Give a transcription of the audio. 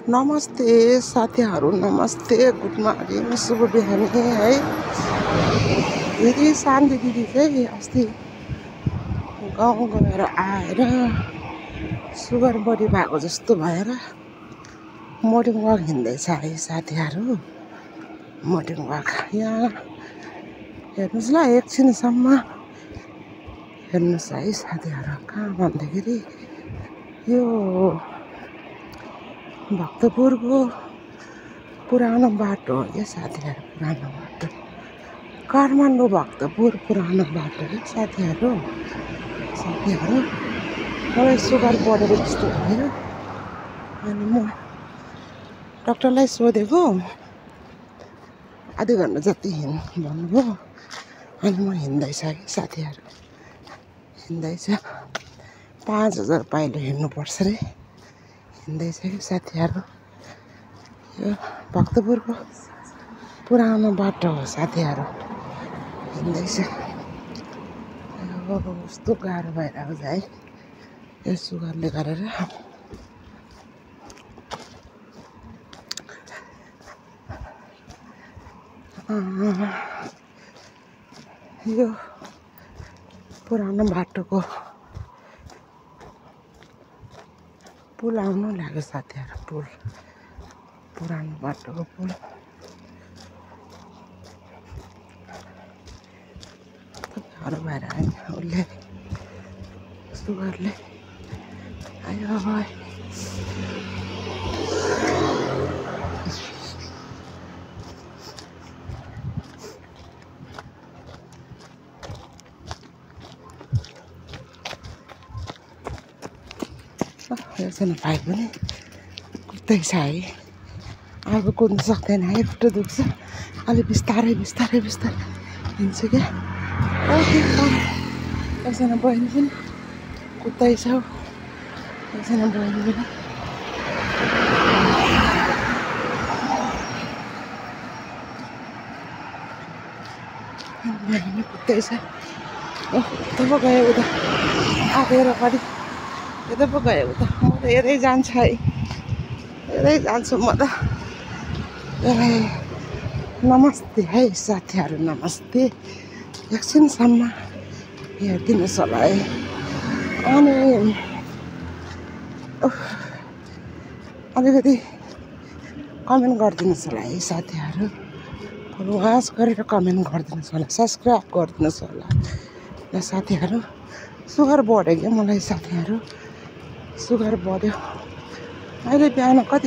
नमस्ते साथीहरू, नमस्ते, गुड मर्निङ, शुभ बिहानी है। दिदी शान्ति दिदी चाहिँ अस्ति गाउँ गएर आएर सुगर बढी भएको जस्तो भएर मर्निङ वाक हिँड्दैछ है साथीहरू। मर्निङ वाक यहाँ हेर्नुहोस् ल, एकछिनसम्म हेर्नुहोस् है साथीहरू। कहाँ भन्दाखेरि यो भक्तपुरको पुरानो बाटो हो क्या साथीहरू। पुरानो बाटो, काठमाडौँ भक्तपुर पुरानो बाटो है साथीहरू। मलाई सुगर बढेको जस्तो भयो अनि म डक्टरलाई सोधेको, आधी घन्टा जति हिँड्नु भन्नुभयो अनि म हिँड्दैछ है साथीहरू। हिँड्दैछ 5000 पाइलो हिँड्नुपर्छ रे। हिँड्दैछ कि साथीहरू। यो भक्तपुरको पुरानो बाटो हो साथीहरू। हिँड्दैछ। कस्तो गाह्रो भइरहेको छ है यो सुगरले गरेर। यो पुरानो बाटोको पुल आउनु लाग्यो साथीहरू। पुल, पुरानो बाटोको पुल। गाह्रो भएर आयो उसले, सुगरले आयो। एकजना भाइ पनि कुद्दैछ है। अब कुद्नु सक्दैन है, खुट्टा दुख्छ। अलिक बिस्तारै बिस्तारै बिस्तारै हिँड्छु क्या। एकजना बहिनी पनि कुद्दैछ। एकजना बहिनी पनि कुद्दैछ। तब गयो उता आएर अगाडि, यता पो गयो उता। म त यतै जान्छ है, यतै जान्छु म त। नमस्ते है साथीहरू, नमस्ते। एकछिनसम्म हेरिदिनुहोस् होला है। अनि अलिकति कमेन्ट गरिदिनुहोस् होला है साथीहरू। फलोवर्स गरेर कमेन्ट गरिदिनुहोस् होला, सब्सक्राइब गरिदिनुहोस् होला ल साथीहरू। सुगर बढ्यो क्या मलाई साथीहरू, सुगर बढ्यो। अहिले बिहान कति